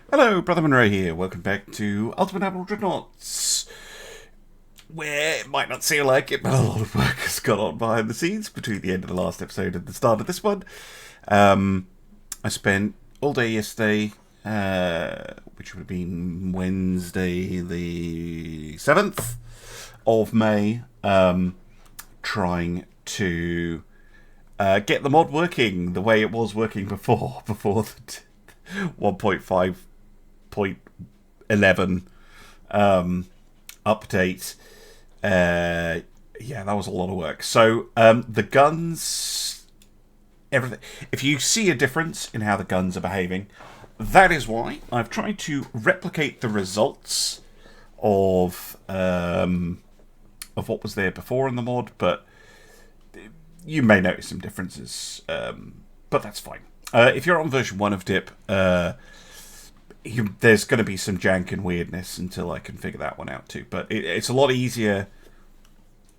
Hello, Brother Monroe here. Welcome back to Ultimate Admiral Dreadnoughts, where it might not seem like it, but a lot of work has gone on behind the scenes between the end of the last episode and the start of this one. I spent all day yesterday, which would have been Wednesday the 7th of May, trying to get the mod working the way it was working before the 1.5.11 update. Yeah, that was a lot of work. So the guns, everything. If you see a difference in how the guns are behaving, that is why I've tried to replicate the results of what was there before in the mod, but you may notice some differences. But that's fine. If you're on version 1 of DIP, there's going to be some jank and weirdness until I can figure that one out too. But it's a lot easier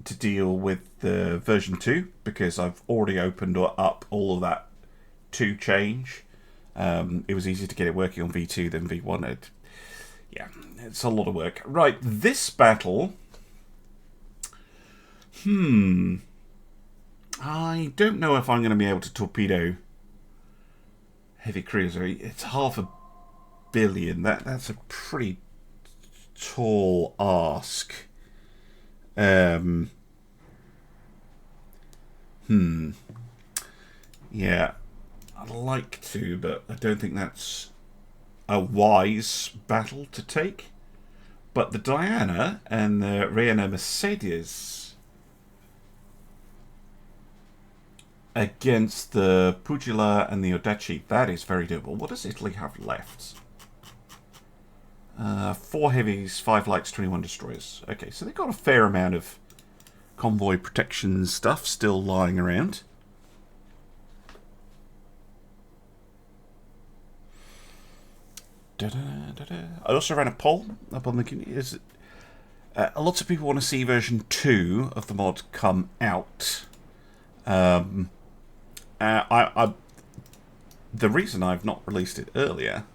to deal with the version 2 because I've already opened up all of that to change. It was easier to get it working on V2 than V1. Yeah, it's a lot of work. Right, this battle... I don't know if I'm going to be able to torpedo heavy cruiser. It's 500 million. That's a pretty tall ask. Yeah, I'd like to, but I don't think that's a wise battle to take. But the Diana and the Reina Mercedes against the Pugila and the Odachi, that is very doable. What does Italy have left? 4 heavies, 5 lights, 21 destroyers. Okay, so they've got a fair amount of convoy protection stuff still lying around. I also ran a poll up on the community. Lots of people want to see version 2 of the mod come out. The reason I've not released it earlier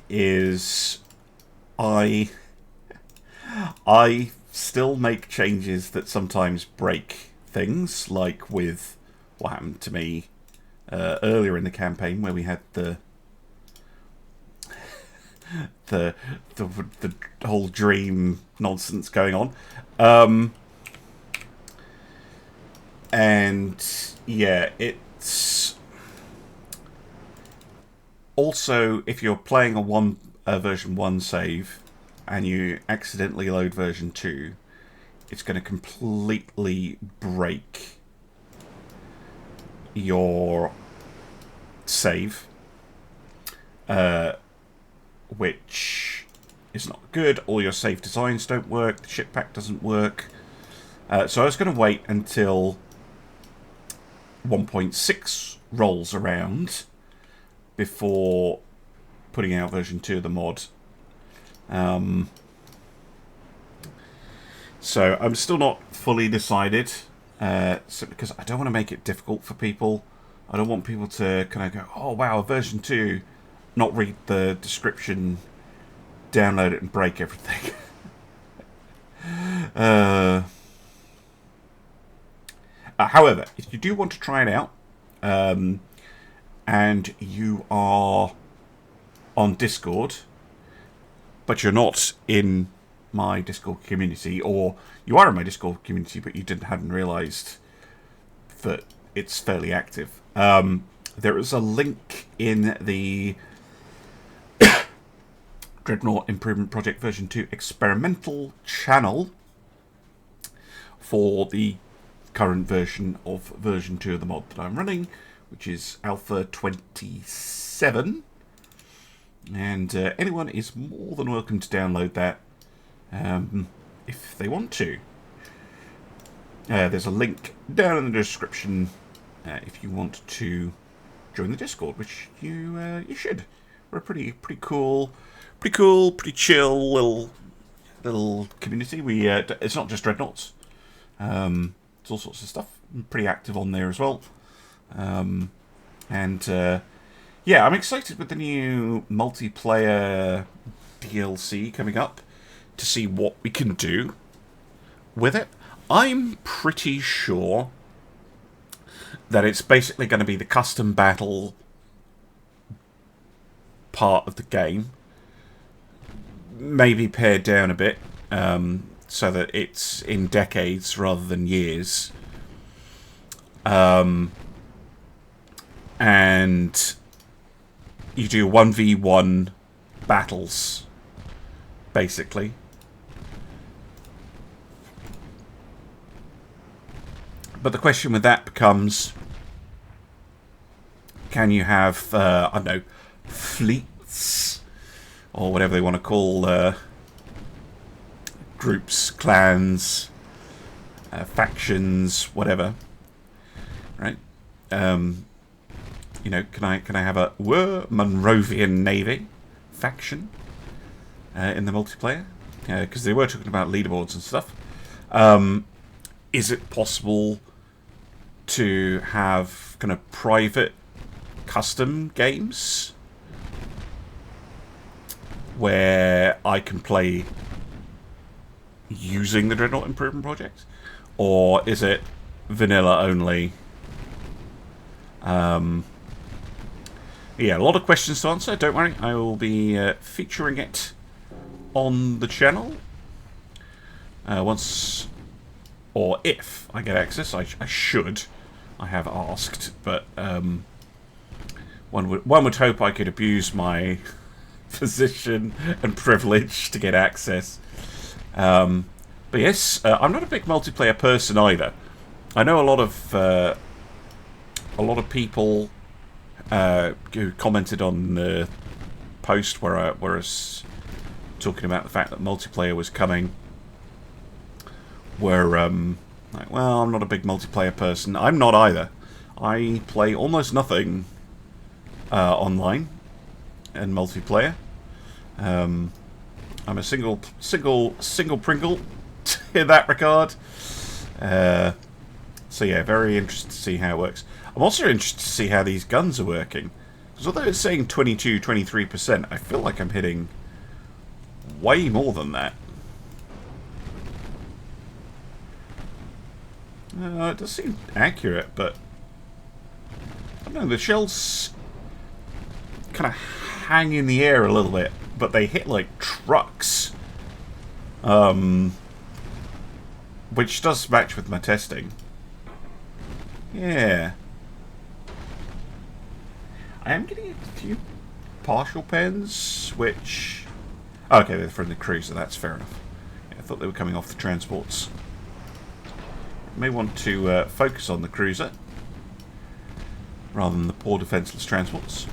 is I still make changes that sometimes break things, like with what happened to me earlier in the campaign where we had the whole dream nonsense going on. And yeah, it's also, if you're playing a version 1 save and you accidentally load version 2, it's going to completely break your save, which is not good. All your save designs don't work, the ship pack doesn't work. So I was going to wait until 1.6 rolls around before putting out version 2 of the mod. So I'm still not fully decided, because I don't want to make it difficult for people. I don't want people to kind of go, oh wow, version 2, not read the description, download it and break everything. However, if you do want to try it out, and you are on Discord, but you're not in my Discord community, or you are in my Discord community, but you hadn't realised that it's fairly active, there is a link in the Dreadnought Improvement Project version 2 experimental channel for the current version of version 2 of the mod that I'm running, which is Alpha 27, and anyone is more than welcome to download that if they want to. There's a link down in the description if you want to join the Discord, which you should. We're a pretty cool, pretty chill little community. We it's not just Dreadnoughts. It's all sorts of stuff. I'm pretty active on there as well. And Yeah, I'm excited with the new multiplayer DLC coming up to see what we can do with it. I'm pretty sure that it's basically going to be the custom battle part of the game, maybe pared down a bit, so that it's in decades rather than years. And you do 1v1 battles, basically. But the question with that becomes, can you have, I don't know, fleets, or whatever they want to call groups, clans, factions, whatever, right? You know, can I have a Monrovian Navy faction in the multiplayer? Because they were talking about leaderboards and stuff. Is it possible to have kind of private custom games where I can play using the Dreadnought Improvement Project? Or is it vanilla only? Yeah, a lot of questions to answer. Don't worry, I will be featuring it on the channel once, or if I get access. I should. I have asked, but one would hope I could abuse my position and privilege to get access. But yes, I'm not a big multiplayer person either. I know a lot of people who commented on the post where I was talking about the fact that multiplayer was coming were like, well, I'm not a big multiplayer person. I'm not either. I play almost nothing online and multiplayer. I'm a single Pringle in that regard. So yeah, very interested to see how it works. I'm also interested to see how these guns are working. Because although it's saying 23%, I feel like I'm hitting way more than that. It does seem accurate, but I don't know, the shells kind of hang in the air a little bit, but they hit like trucks. Which does match with my testing. Yeah. I am getting a few partial pens, which... Okay, they're from the cruiser, that's fair enough. Yeah, I thought they were coming off the transports. May want to focus on the cruiser rather than the poor defenseless transports.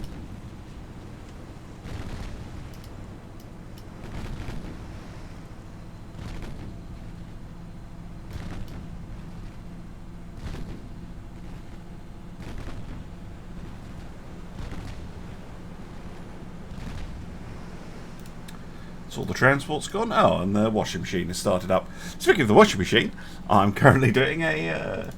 All the transport's gone. Oh, and the washing machine has started up. Speaking of the washing machine, I'm currently doing a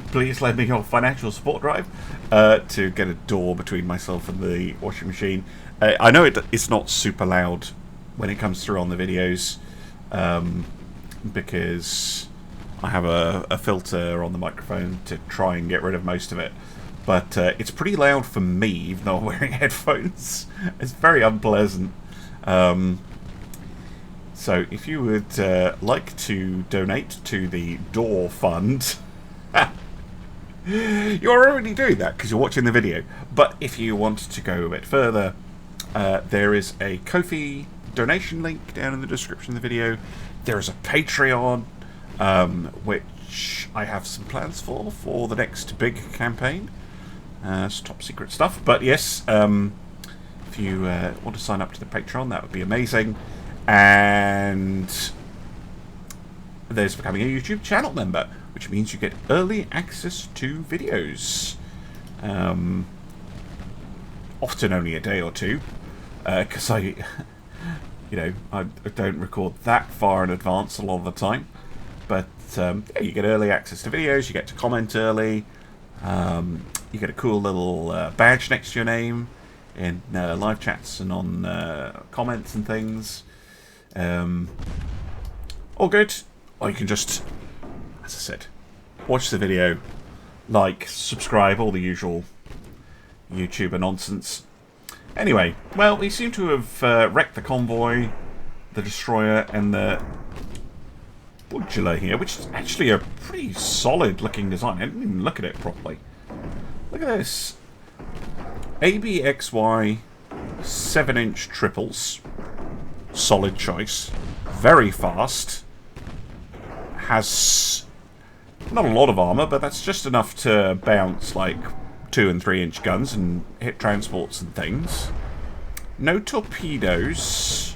please lend me your financial support drive to get a door between myself and the washing machine. I know it's not super loud when it comes through on the videos because I have a filter on the microphone to try and get rid of most of it. But it's pretty loud for me, even though I'm wearing headphones. It's very unpleasant. So if you would like to donate to the door fund, you're already doing that because you're watching the video. But if you want to go a bit further, there is a Ko-fi donation link down in the description of the video. There is a Patreon, which I have some plans for the next big campaign. It's top secret stuff. But yes, if you want to sign up to the Patreon, that would be amazing. And there's becoming a YouTube channel member, which means you get early access to videos. Often only a day or two, because I don't record that far in advance a lot of the time. But yeah, you get early access to videos, you get to comment early. You get a cool little badge next to your name in live chats and on comments and things. All good. Or you can just, as I said, watch the video, like, subscribe, all the usual YouTuber nonsense. Anyway, well, we seem to have wrecked the convoy, the destroyer, and the Budula here, which is actually a pretty solid looking design. I didn't even look at it properly. Look at this. ABXY 7-inch triples. Solid choice. Very fast. Has not a lot of armor, but that's just enough to bounce like 2 and 3-inch guns and hit transports and things. No torpedoes,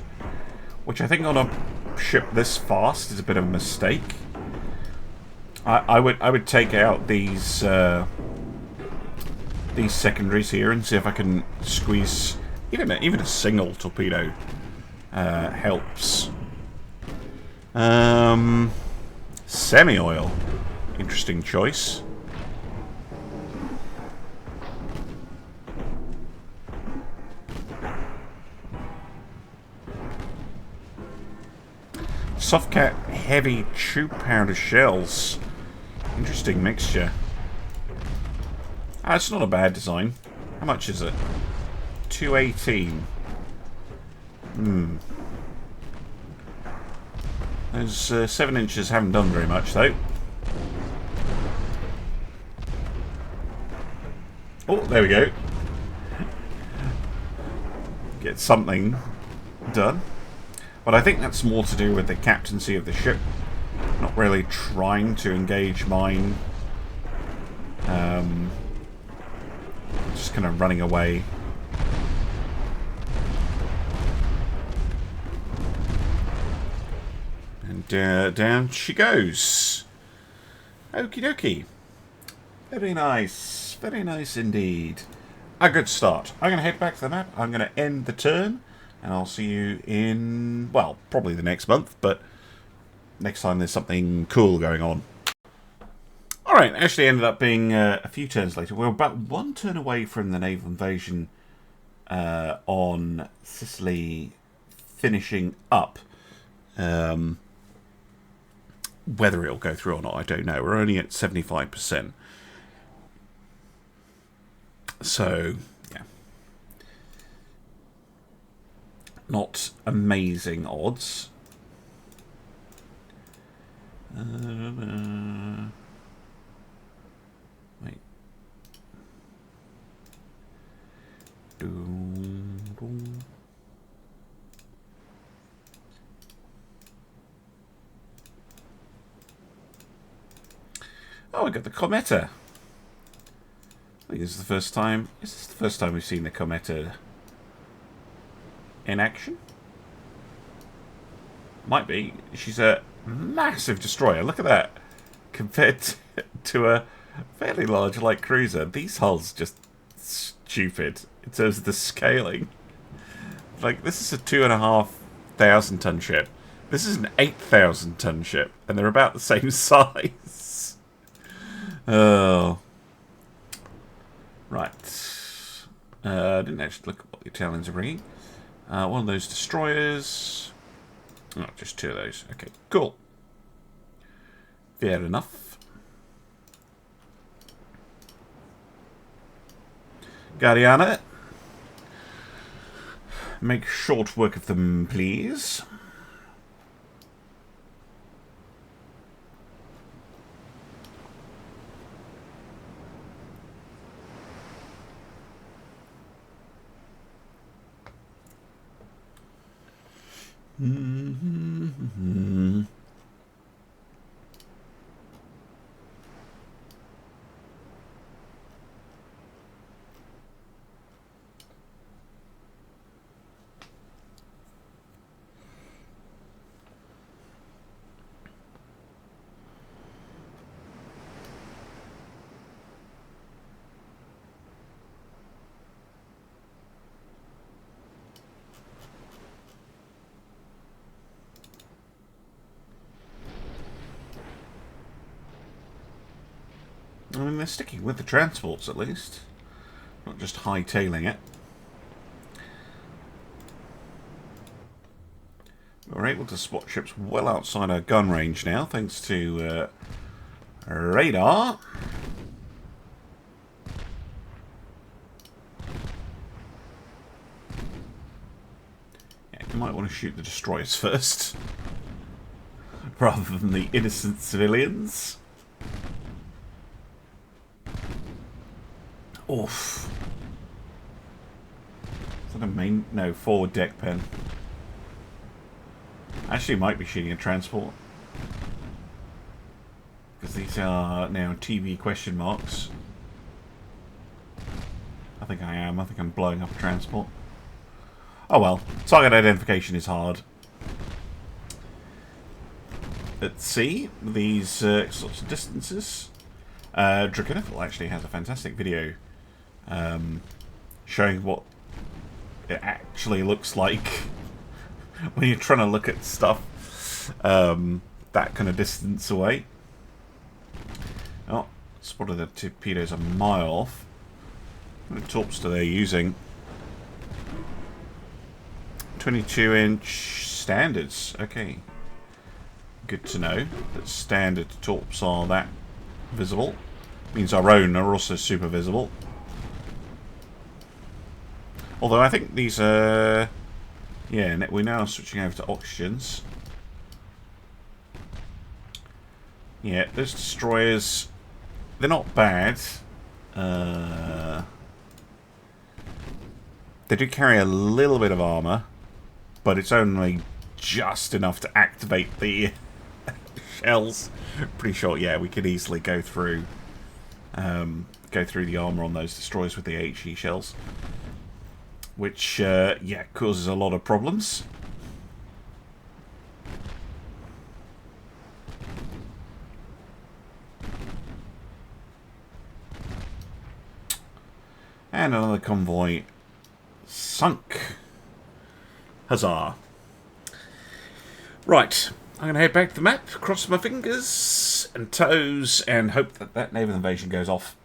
which I think on a ship this fast is a bit of a mistake. I would take out these secondaries here and see if I can squeeze even a single torpedo helps. Semi-oil, interesting choice. Softcat heavy chew powder shells. Interesting mixture. It's not a bad design. How much is it? 218. Those 7 inches haven't done very much though. Oh, there we go. Get something done. But I think that's more to do with the captaincy of the ship. Not really trying to engage mine. Just kind of running away. And down she goes. Okie dokie. Very nice. Very nice indeed. A good start. I'm going to head back to the map. I'm going to end the turn. And I'll see you in, well, probably the next month, but next time there's something cool going on. Alright, actually ended up being a few turns later. We're about 1 turn away from the naval invasion on Sicily finishing up. Whether it'll go through or not, I don't know. We're only at 75%. So, yeah. Not amazing odds. Wait. Oh, we got the Cometa. I think this is the first time. Is this the first time we've seen the Cometa in action? Might be. She's a massive destroyer. Look at that. Compared to a fairly large light cruiser. These hulls just stupid in terms of the scaling. Like, this is a 2,500 ton ship. This is an 8,000 ton ship. And they're about the same size. Oh. Right. I didn't actually look at what the Italians are bringing. One of those destroyers. Oh, just 2 of those. Okay, cool. Fair enough. Guardiana. Make short work of them, please. they're sticking with the transports at least. Not just hightailing it. We're able to spot ships well outside our gun range now, thanks to radar. Yeah, you might want to shoot the destroyers first, rather than the innocent civilians. Oof. Is that a main? No, forward deck pen. Actually, might be shooting a transport. Because these are now TV question marks. I think I am. I think I'm blowing up a transport. Oh well. Target identification is hard. At sea, these sorts of distances. Dragonifil actually has a fantastic video showing what it actually looks like when you're trying to look at stuff that kind of distance away. Oh, spotted the torpedoes a mile off. How many torps are they using? 22-inch standards. Okay. Good to know that standard torps are that visible. Means our own are also super visible. Although I think these are... yeah, we're now switching over to oxygens. Yeah, those destroyers, they're not bad. They do carry a little bit of armour, but it's only just enough to activate the shells. Pretty sure, yeah, we could easily go through the armour on those destroyers with the HE shells. Which, yeah, causes a lot of problems. And another convoy sunk. Huzzah. Right, I'm going to head back to the map, cross my fingers and toes, and hope that that naval invasion goes off.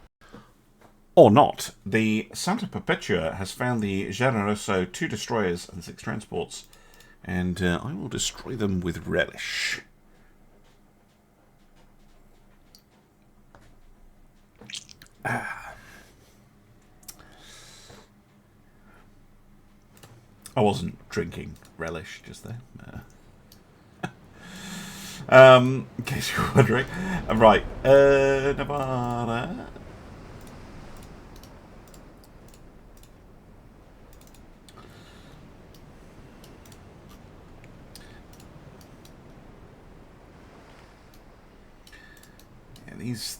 Or not. The Santa Perpetua has found the Generoso 2 destroyers and 6 transports, and I will destroy them with relish. I wasn't drinking relish just there. In case you're wondering. Right, Nevada.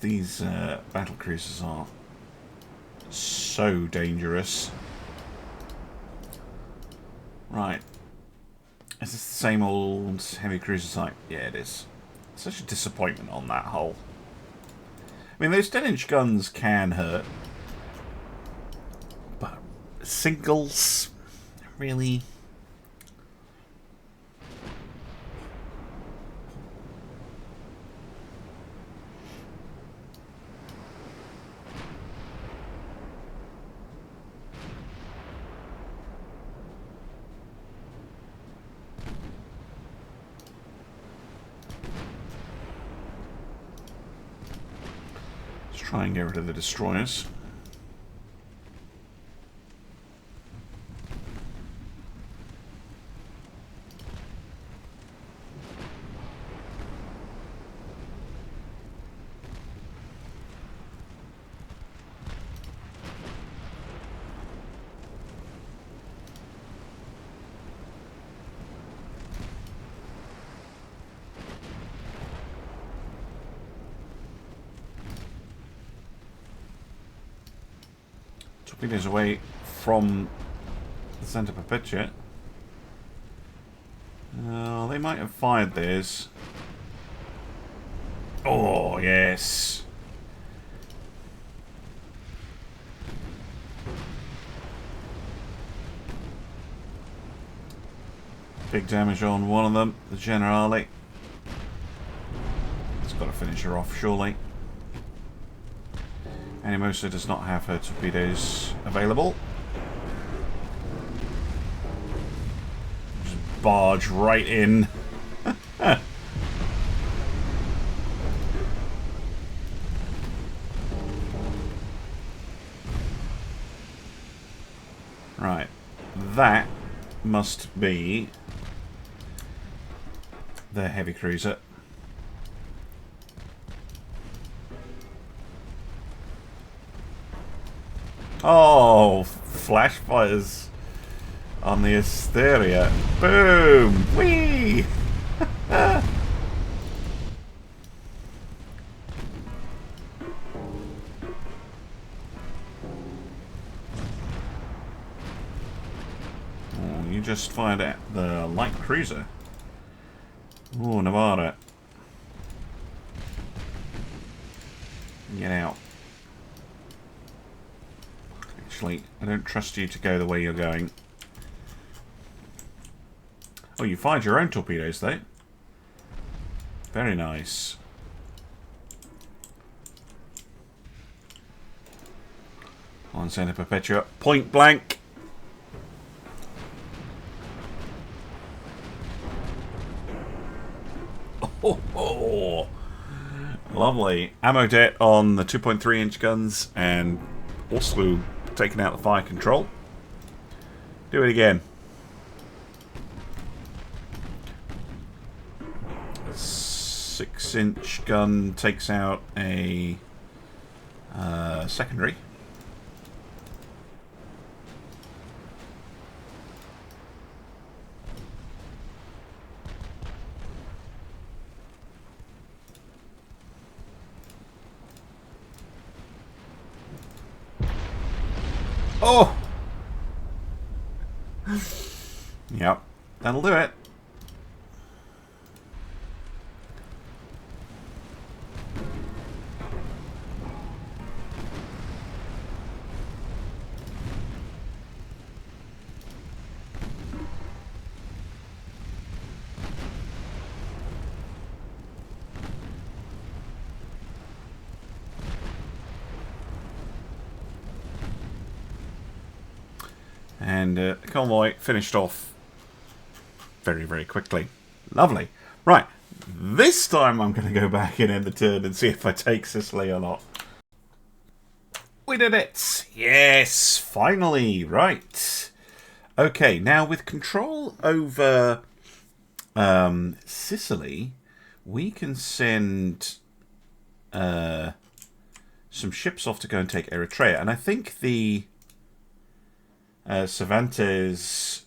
These battle cruisers are so dangerous. Right. Is this the same old heavy cruiser site? Yeah, it is. Such a disappointment on that hull. I mean, those 10-inch guns can hurt. But singles? Really? Try and get rid of the destroyers. Torpedoes away from the Santa Perpetua. They might have fired theirs. Oh, yes. Big damage on one of them, the Generale. It's got to finish her off, surely. Animosa does not have her torpedoes available. Just barge right in. Right. That must be the heavy cruiser. Oh, flash fires on the Asteria. Boom! Whee! Oh, you just fired at the light cruiser. Oh, Nevada. Get out. Actually, I don't trust you to go the way you're going. Oh, you fired your own torpedoes, though. Very nice. On Santa Perpetua. Point blank. Oh, lovely. Ammo debt on the 2.3-inch guns and also taking out the fire control. Do it again. A 6-inch gun takes out a secondary. Oh! Yep, that'll do it. And the convoy finished off very, very quickly. Lovely. Right. This time I'm going to go back and end the turn and see if I take Sicily or not. We did it! Yes! Finally! Right. Okay, now with control over Sicily, we can send some ships off to go and take Eritrea. And I think the Cervantes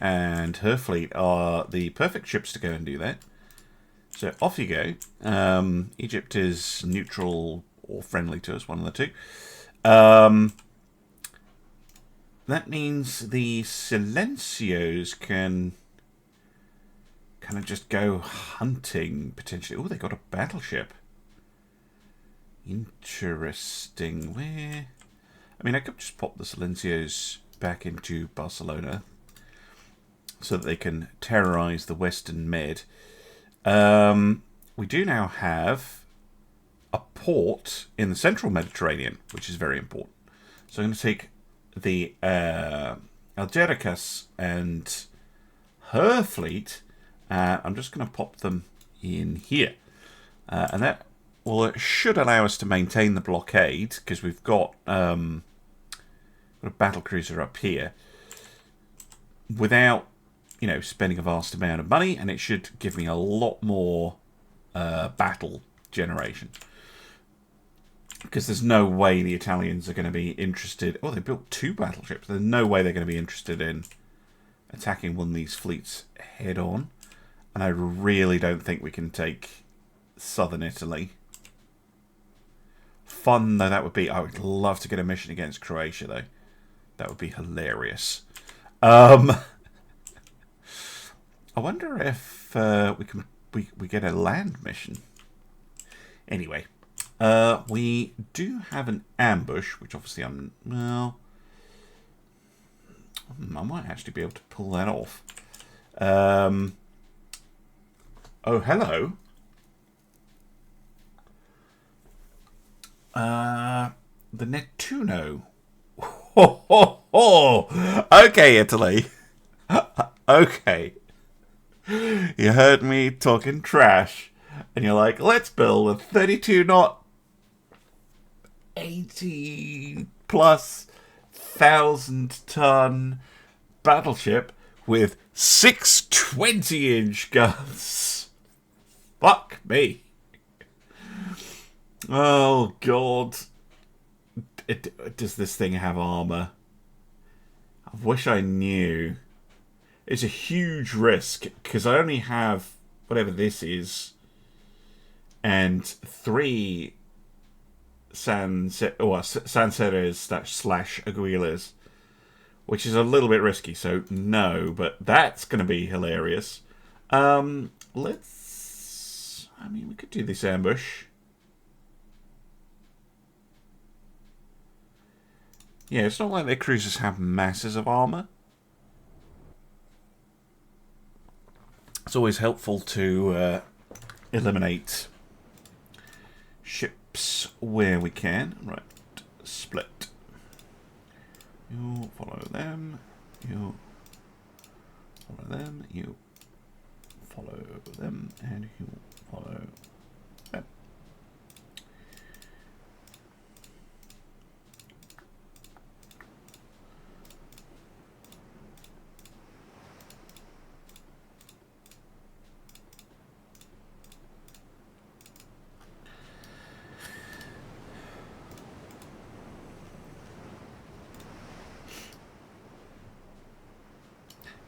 and her fleet are the perfect ships to go and do that. So off you go. Egypt is neutral or friendly to us, one of the two. That means the Silencios can kind of just go hunting, potentially. Oh, they got a battleship. Interesting. Where... I mean, I could just pop the Silencios back into Barcelona so that they can terrorize the Western Med. We do now have a port in the central Mediterranean, which is very important. So I'm going to take the Algericas and her fleet. I'm just going to pop them in here. And that it should allow us to maintain the blockade, because we've got a battlecruiser up here without, spending a vast amount of money, and it should give me a lot more battle generation. Because there's no way the Italians are going to be interested... Oh, they built 2 battleships. There's no way they're going to be interested in attacking one of these fleets head on. And I really don't think we can take southern Italy. Fun though that would be. I would love to get a mission against Croatia, though. That would be hilarious. I wonder if we get a land mission. Anyway... we do have an ambush, which obviously I might actually be able to pull that off. Oh, hello. The Nettuno. Ho, ho, ho. Okay, Italy. Okay. You heard me talking trash. And you're like, let's build a 32 knot, 80 plus 1,000-ton battleship with 6 20-inch guns. Fuck me. Oh, God. Does this thing have armor? I wish I knew. It's a huge risk, because I only have whatever this is, and 3 Sanseres/Aguilas, which is a little bit risky, so no, but that's going to be hilarious. We could do this ambush. Yeah, it's not like their cruisers have masses of armor. It's always helpful to eliminate ships where we can. Right, split. You follow them. You follow them. You follow them. And you follow them.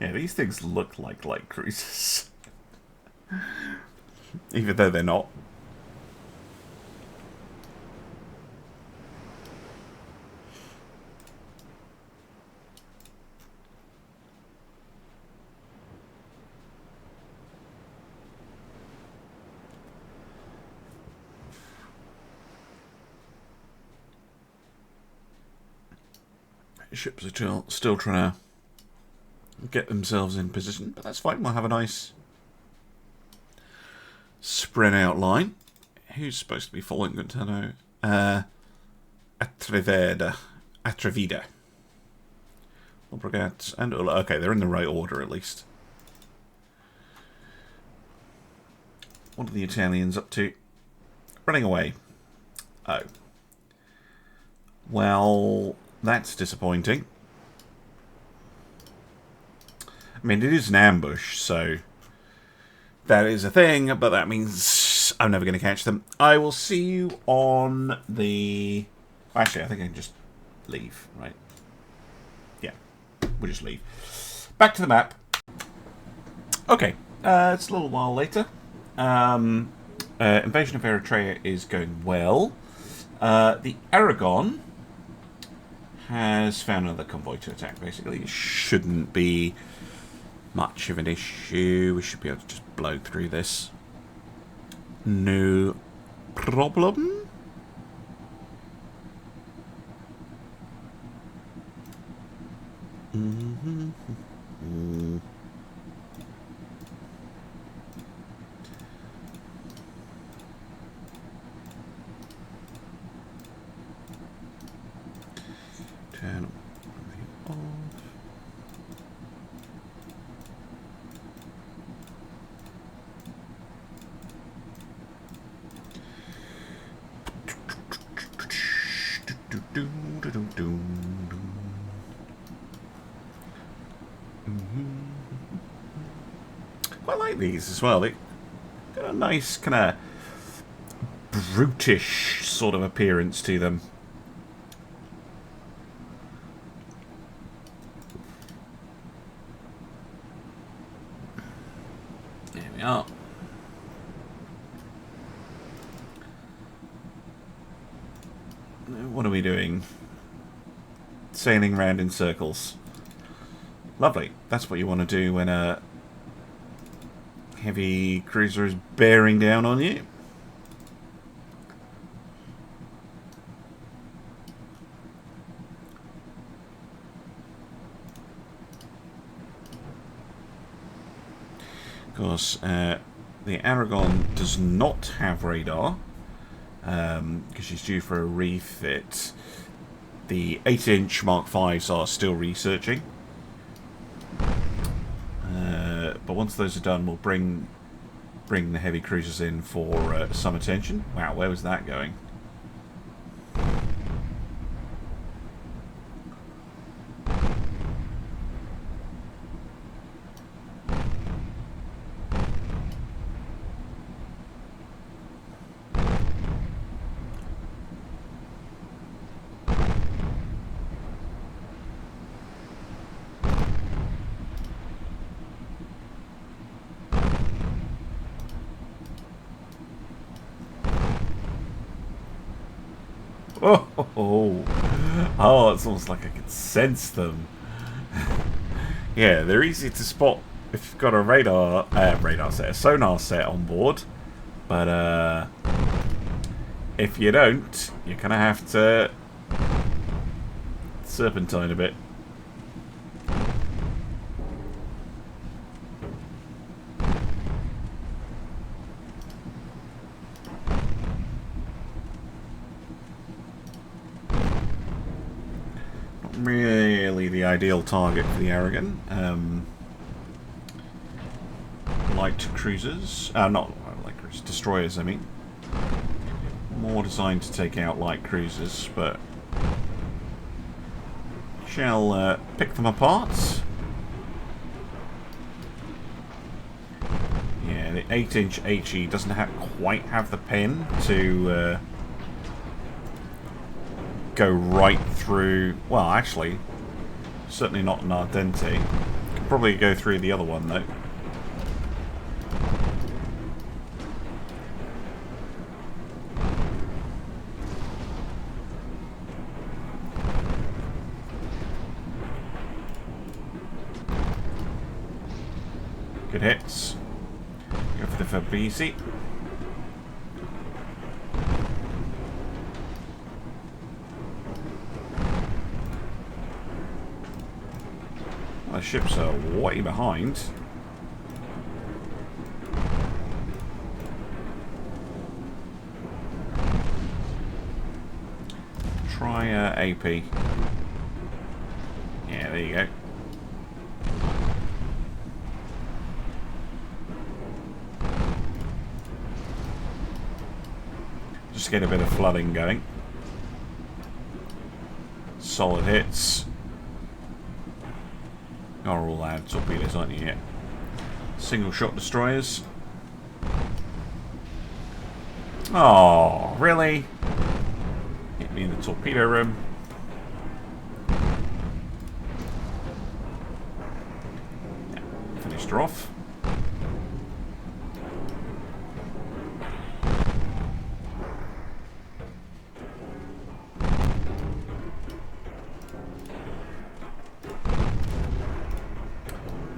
Yeah, these things look like light cruisers. Even though they're not. Ships are still trying to get themselves in position, but that's fine. We'll have a nice spread out line. Who's supposed to be following Guntano? Atrevida. Brigades and okay, they're in the right order at least. What are the Italians up to? Running away. Oh. Well, that's disappointing. I mean, it is an ambush, so that is a thing, but that means I'm never going to catch them. I will see you on the... Actually, I think I can just leave, right? Yeah, we'll just leave. Back to the map. Okay, it's a little while later. Invasion of Eritrea is going well. The Aragon has found another convoy to attack, basically. It shouldn't be much of an issue. We should be able to just blow through this. No problem. Turn off. Quite like these as well. They got a nice kind of brutish sort of appearance to them. There we are. What are we doing? Sailing around in circles. Lovely. That's what you want to do when a heavy cruiser is bearing down on you. Of course, the Aragon does not have radar. because she's due for a refit. The 8-inch Mark Vs are still researching. But once those are done, we'll bring the heavy cruisers in for some attention. Wow, where was that going? Oh, it's almost like I can sense them. Yeah, they're easy to spot if you've got a a sonar set on board. But if you don't, you're gonna have to serpentine a bit. Really the ideal target for the Aragon. Light cruisers. Not light cruisers, destroyers, I mean. More designed to take out light cruisers, but shall pick them apart. Yeah, the 8-inch HE doesn't quite have the pen to go right through. Well, actually, certainly not an Ardente. Could probably go through the other one though. Good hits. Go for the Fabrizi. The ships are way behind. Try AP. Yeah, there you go. Just get a bit of flooding going. Solid hits. Are all out torpedoes, aren't you? Yeah. Single shot destroyers. Oh, really? Hit me in the torpedo room. Yeah, finished her off.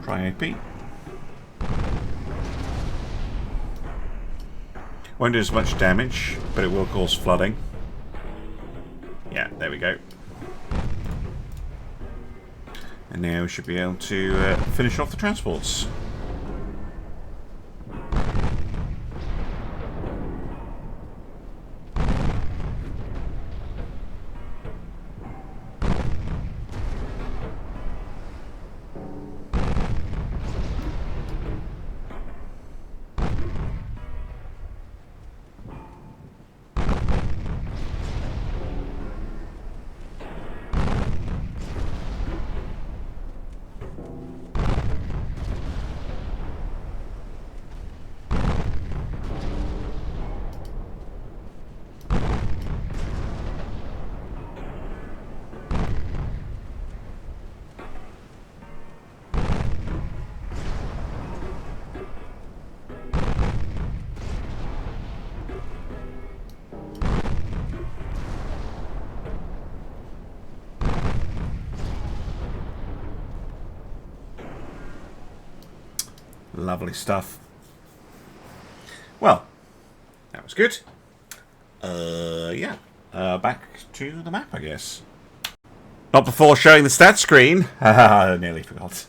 Try AP. Won't do as much damage, but it will cause flooding. Yeah, there we go. And now we should be able to finish off the transports. Lovely stuff. Well, that was good. Yeah. Back to the map, I guess. Not before showing the stat screen. I nearly forgot.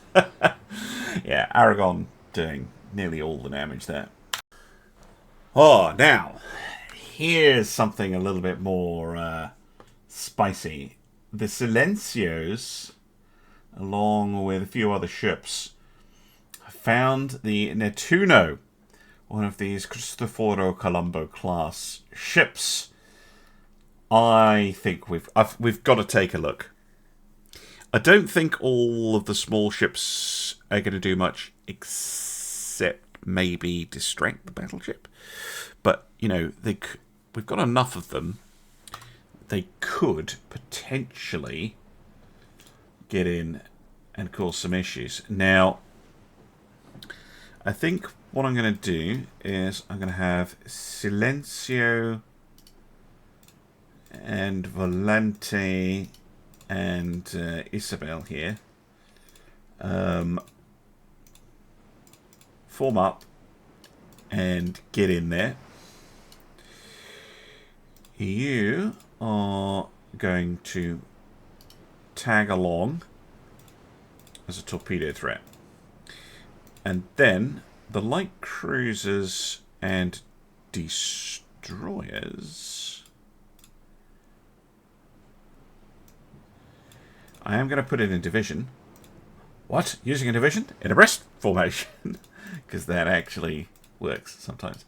Yeah, Aragon doing nearly all the damage there. Oh, now, here's something a little bit more spicy. The Silencios, along with a few other ships, found the Nettuno, one of these Cristoforo Colombo class ships. I think we've got to take a look. I don't think all of the small ships are going to do much except maybe distract the battleship. But, you know, we've got enough of them. They could potentially get in and cause some issues. Now, I think what I'm going to do is I'm going to have Silencio and Volante and Isabel here form up and get in there. You are going to tag along as a torpedo threat, and then the light cruisers and destroyers, I am going to put it in division. What? Using a division? In a breast formation? Because that actually works sometimes.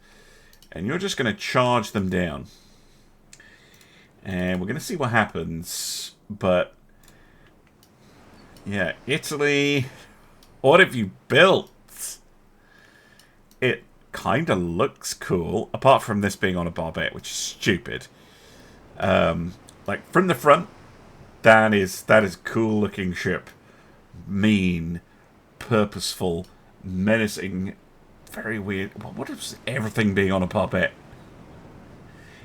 And you're just going to charge them down. And we're going to see what happens. But, yeah, Italy, what have you built? It kind of looks cool, apart from this being on a barbette, which is stupid. Like, from the front, that is a cool looking ship. Mean, purposeful, menacing, very weird. What is everything being on a barbette?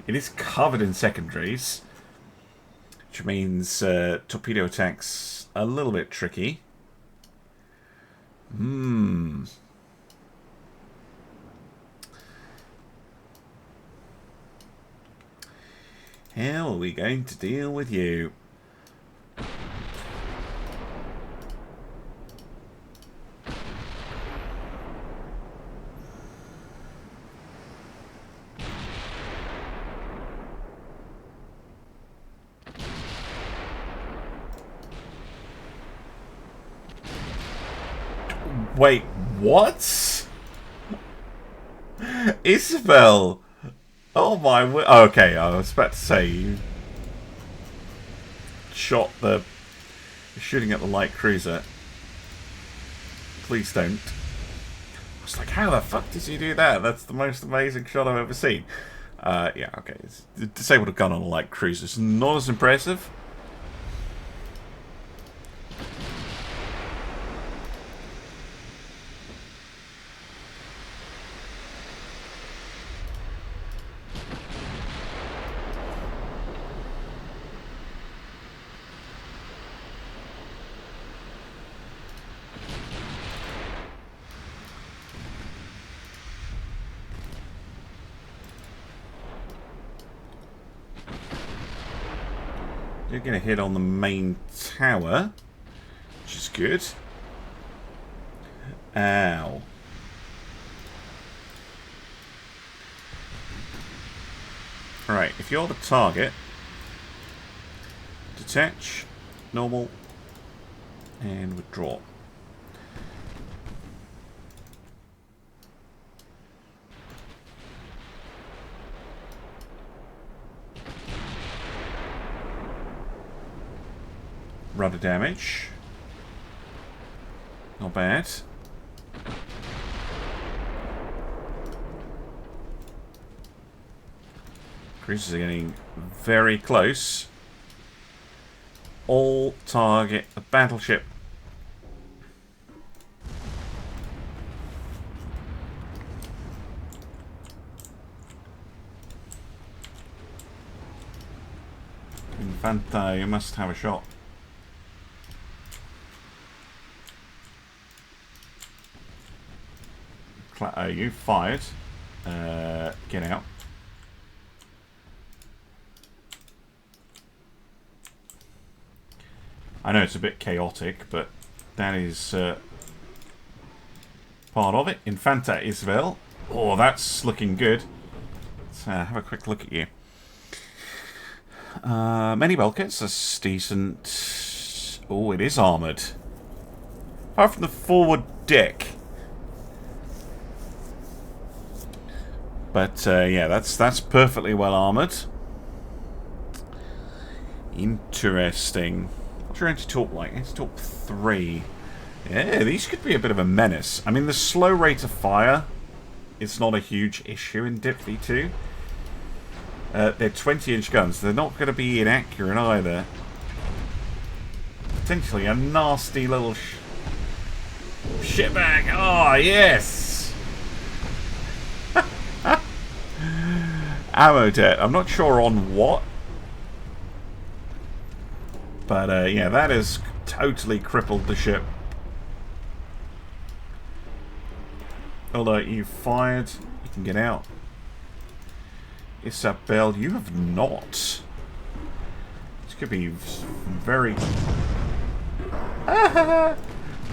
It is covered in secondaries, which means torpedo attacks a little bit tricky. How are we going to deal with you? Wait, what? Isabel! Oh my word. Okay, I was about to say you shot the... shooting at the light cruiser. Please don't. I was like, how the fuck did you do that? That's the most amazing shot I've ever seen. Yeah, okay. Disabled a gun on a light cruiser is not as impressive. You're going to hit on the main tower, which is good. Ow. Alright, if you're the target, detach, normal, and withdraw. Rudder damage. Not bad. Cruisers are getting very close. All target the battleship. Infanta, you must have a shot. You fired. Get out. I know it's a bit chaotic, but that is part of it. Infanta Isabel. Oh, that's looking good. Let's have a quick look at you. Many bulkheads, that's decent. Oh, it is armoured. Apart from the forward deck. But yeah, that's perfectly well armoured. Interesting. What's your anti-torp like? Anti-torp 3. Yeah, these could be a bit of a menace. I mean, the slow rate of fire is not a huge issue in Dip V2. They're 20-inch guns. They're not going to be inaccurate either. Potentially a nasty little shitbag. Oh, yes! Ammo debt. I'm not sure on what. But, yeah, that has totally crippled the ship. Although you fired, you can get out. Isabel, you have not. This could be very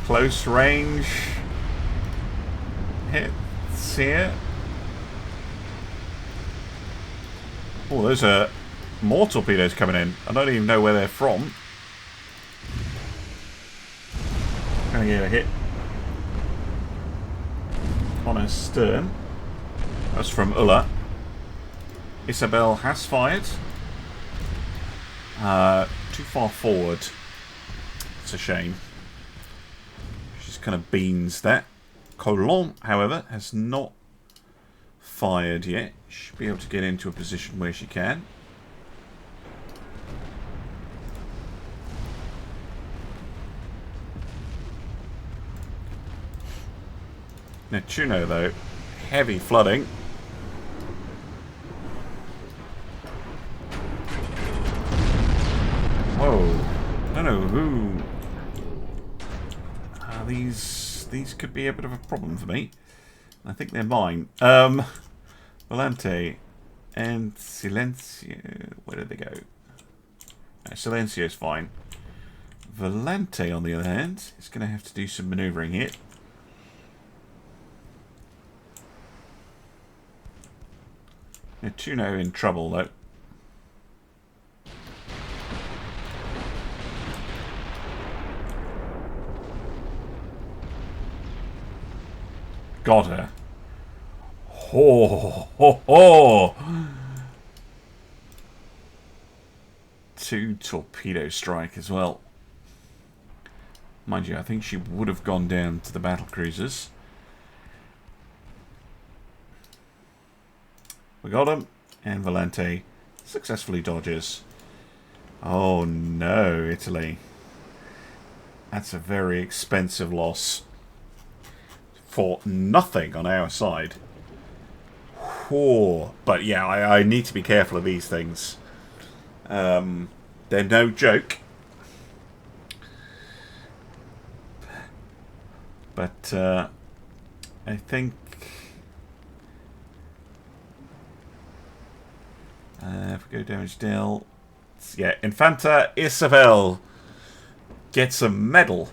close range hits here. Oh, there's more torpedoes coming in. I don't even know where they're from. Gonna get a hit on her stern. That's from Ulla. Isabel has fired. Too far forward. It's a shame. She's kind of beans that. Colomb, however, has not fired yet. Should be able to get into a position where she can. Neptuno, though, heavy flooding. Whoa. I don't know who... These could be a bit of a problem for me. I think they're mine. Volante and Silencio... Where did they go? No, Silencio's fine. Volante, on the other hand, is going to have to do some manoeuvring here. Neptuno in trouble, though. Got her. Ho, ho, ho. 2 torpedo strike as well. Mind you, I think she would have gone down to the battle cruisers. We got him, and Volante successfully dodges. Oh no, Italy. That's a very expensive loss. For nothing on our side. Whoa. But yeah, I need to be careful of these things. They're no joke. But I think... if we go damage deal... Yeah, Infanta Isabel gets a medal.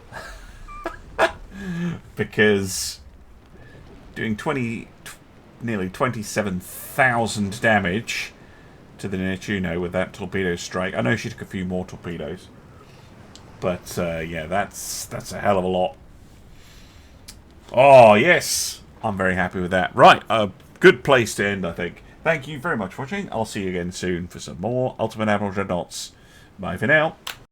Because doing nearly 27,000 damage to the Neptuno with that torpedo strike. I know she took a few more torpedoes. But yeah, that's a hell of a lot. Oh, yes! I'm very happy with that. Right, a good place to end, I think. Thank you very much for watching. I'll see you again soon for some more Ultimate Admiral Dreadnoughts. Bye for now.